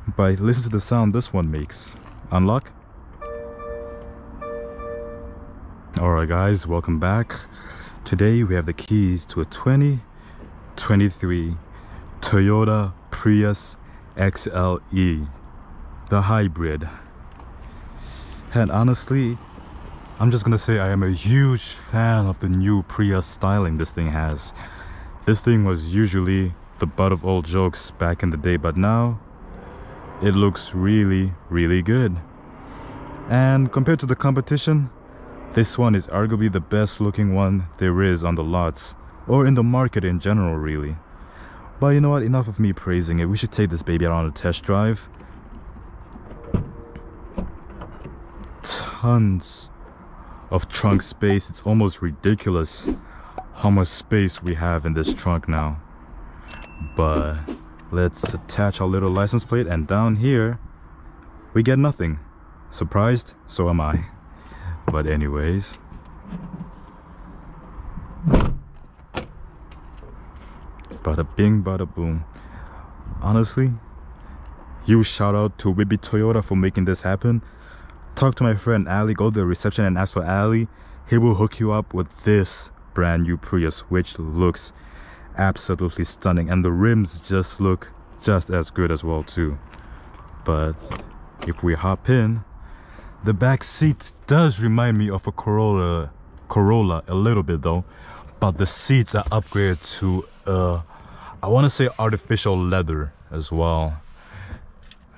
But listen to the sound this one makes. Unlock. Alright guys, welcome back. Today we have the keys to a 2023 Toyota Prius XLE, the hybrid. And honestly, I'm just gonna say I am a huge fan of the new Prius styling this thing has. This thing was usually the butt of all jokes back in the day, but now it looks really good. And compared to the competition, this one is arguably the best looking one there is on the lots, or in the market in general really. But you know what, enough of me praising it. We should take this baby out on a test drive. Tons of trunk space. It's almost ridiculous how much space we have in this trunk now. But let's attach our little license plate, and down here we get nothing. Surprised? So am I. But anyways, bada bing bada boom. Honestly, huge shout out to Whitby Toyota for making this happen. Talk to my friend Ali, go to the reception and ask for Ali. He will hook you up with this brand new Prius, which looks absolutely stunning, and the rims just look just as good as well too. But if we hop in, the back seat does remind me of a Corolla a little bit though, but the seats are upgraded to I want to say artificial leather as well.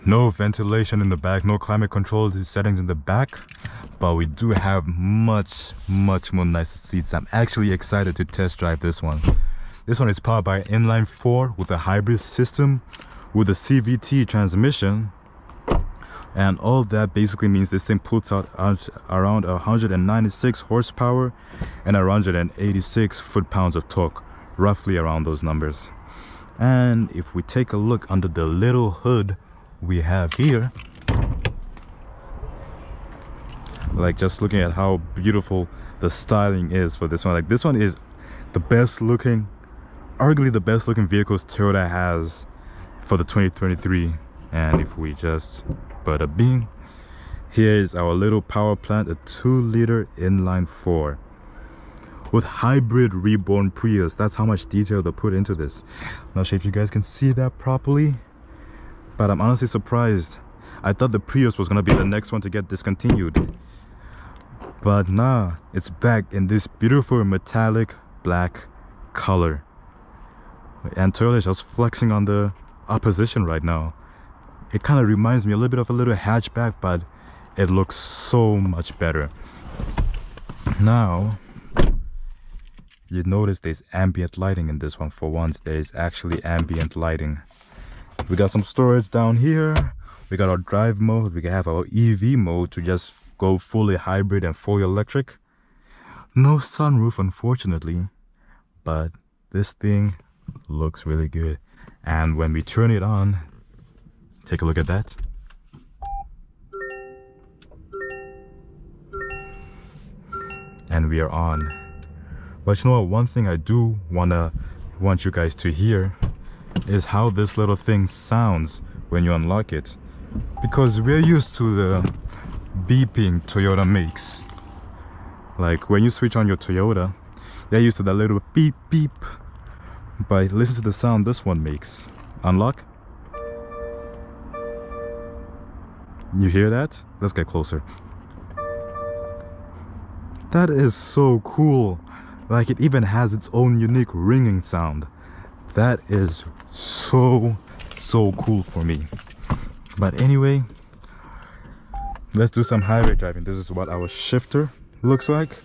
No ventilation in the back, no climate control settings in the back, but we do have much more nicer seats. I'm actually excited to test drive this one. This one is powered by an inline 4 with a hybrid system with a CVT transmission. And all that basically means this thing puts out around 196 horsepower and 186 foot-pounds of torque, roughly around those numbers. And if we take a look under the little hood we have here, like just looking at how beautiful the styling is for this one, like this one is the best looking, arguably the best looking vehicles Toyota has for the 2023. And if we just bada bing, here is our little power plant, a 2-liter inline 4 with hybrid reborn Prius. That's how much detail they put into this. Not sure if you guys can see that properly, but I'm honestly surprised. I thought the Prius was gonna be the next one to get discontinued, but nah, it's back in this beautiful metallic black color. And Toyota is just flexing on the opposition right now. It kind of reminds me a little bit of a little hatchback, but it looks so much better. Now, you notice there's ambient lighting in this one. For once, there's actually ambient lighting. We got some storage down here. We got our drive mode. We can have our EV mode to just go fully hybrid and fully electric. No sunroof, unfortunately, but this thing looks really good. And when we turn it on, take a look at that. And we are on. But you know what, one thing I do want you guys to hear is how this little thing sounds when you unlock it, because we're used to the beeping Toyota makes. Like when you switch on your Toyota, they're used to that little beep beep, but listen to the sound this one makes. Unlock. You hear that? Let's get closer. That is so cool. Like it even has its own unique ringing sound. That is so cool for me. But anyway, let's do some highway driving. This is what our shifter looks like.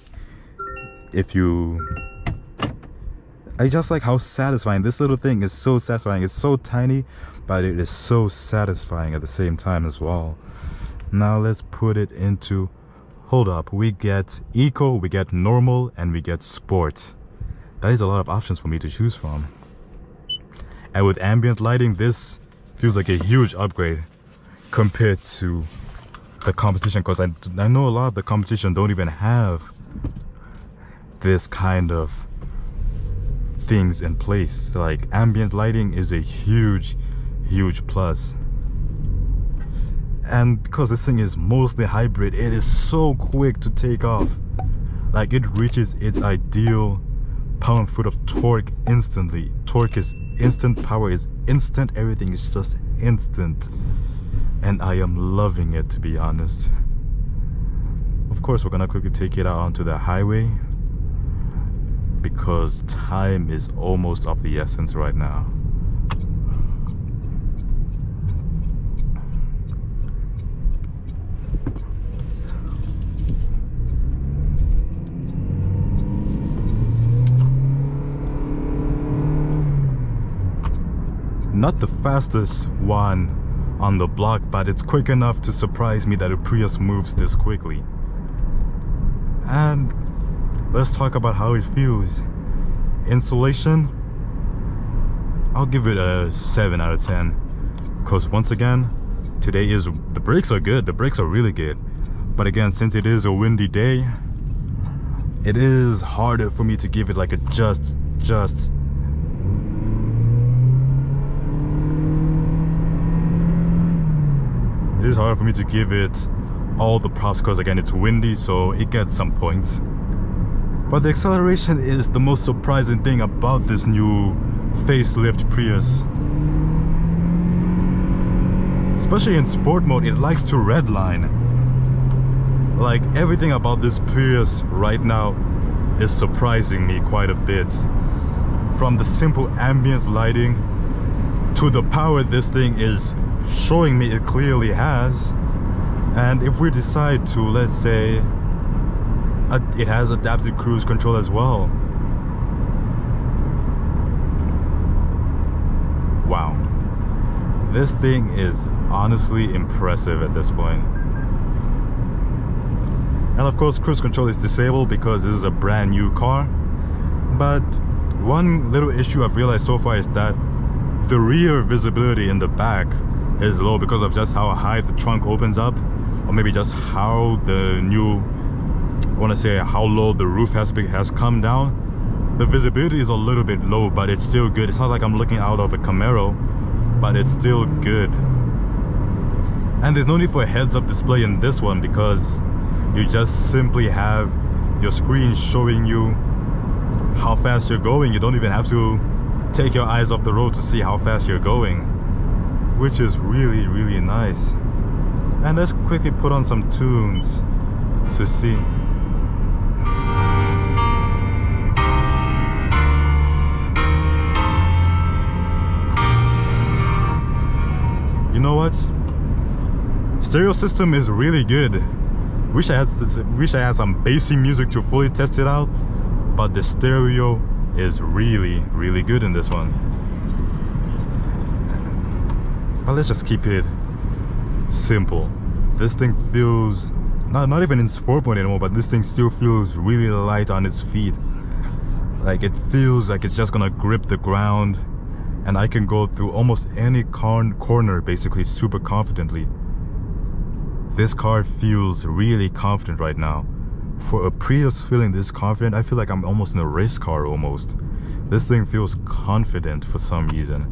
I just like how satisfying this little thing is. So satisfying. It's so tiny, but it is so satisfying at the same time as well. Now let's put it into, hold up, we get eco, we get normal, and we get sport. That is a lot of options for me to choose from. And with ambient lighting, this feels like a huge upgrade compared to the competition, because I know a lot of the competition don't even have this kind of things in place. Like ambient lighting is a huge plus. And because this thing is mostly hybrid, it is so quick to take off. Like, it reaches its ideal pound-foot of torque instantly. Torque is instant, power is instant, everything is just instant. And I am loving it, to be honest. Of course, we're gonna quickly take it out onto the highway because time is almost of the essence right now. Not the fastest one on the block, but it's quick enough to surprise me that a Prius moves this quickly. And let's talk about how it feels. Insulation, I'll give it a 7 out of 10. Because once again, today is, the brakes are good, the brakes are really good. But again, since it is a windy day, it is harder for me to give it like a just. It is hard for me to give it all the props because again it's windy, so it gets some points. But the acceleration is the most surprising thing about this new facelift Prius. Especially in sport mode, it likes to redline. Like, everything about this Prius right now is surprising me quite a bit. From the simple ambient lighting to the power this thing is showing me it clearly has. And if we decide to, let's say, it has adaptive cruise control as well. Wow, this thing is honestly impressive at this point. And of course, cruise control is disabled because this is a brand new car. But one little issue I've realized so far is that the rear visibility in the back is low because of just how high the trunk opens up, or maybe just how the new, I want to say how low the roof has come down. The visibility is a little bit low, but it's still good. It's not like I'm looking out of a Camaro, but it's still good. And there's no need for a heads-up display in this one because you just simply have your screen showing you how fast you're going. You don't even have to take your eyes off the road to see how fast you're going, which is really, really nice. And let's quickly put on some tunes to see. You know what? Stereo system is really good. Wish I had some bassy music to fully test it out, but the stereo is really, really good in this one. But let's just keep it simple. This thing feels not even in sport mode anymore, but this thing still feels really light on its feet. Like, it feels like it's just gonna grip the ground, and I can go through almost any corner basically super confidently. This car feels really confident right now. For a Prius feeling this confident, I feel like I'm almost in a race car almost. This thing feels confident for some reason,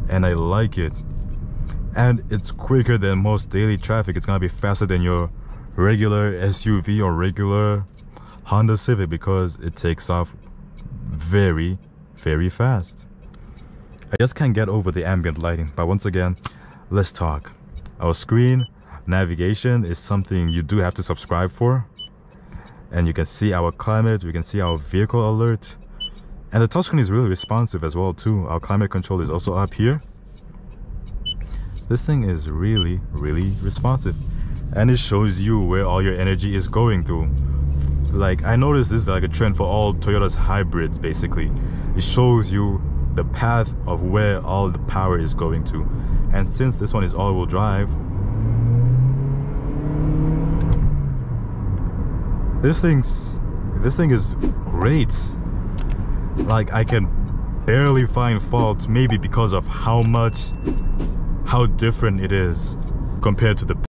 and I like it. And it's quicker than most daily traffic. It's gonna be faster than your regular SUV or regular Honda Civic because it takes off very, very fast. I just can't get over the ambient lighting. But once again, let's talk. Our screen navigation is something you do have to subscribe for. And you can see our climate, we can see our vehicle alert. And the touchscreen is really responsive as well too. Our climate control is also up here. This thing is really, really responsive. And it shows you where all your energy is going through. Like, I noticed this is like a trend for all Toyota's hybrids basically. It shows you the path of where all the power is going to. And since this one is all-wheel drive, this thing is great. Like, I can barely find fault, maybe because of how different it is compared to the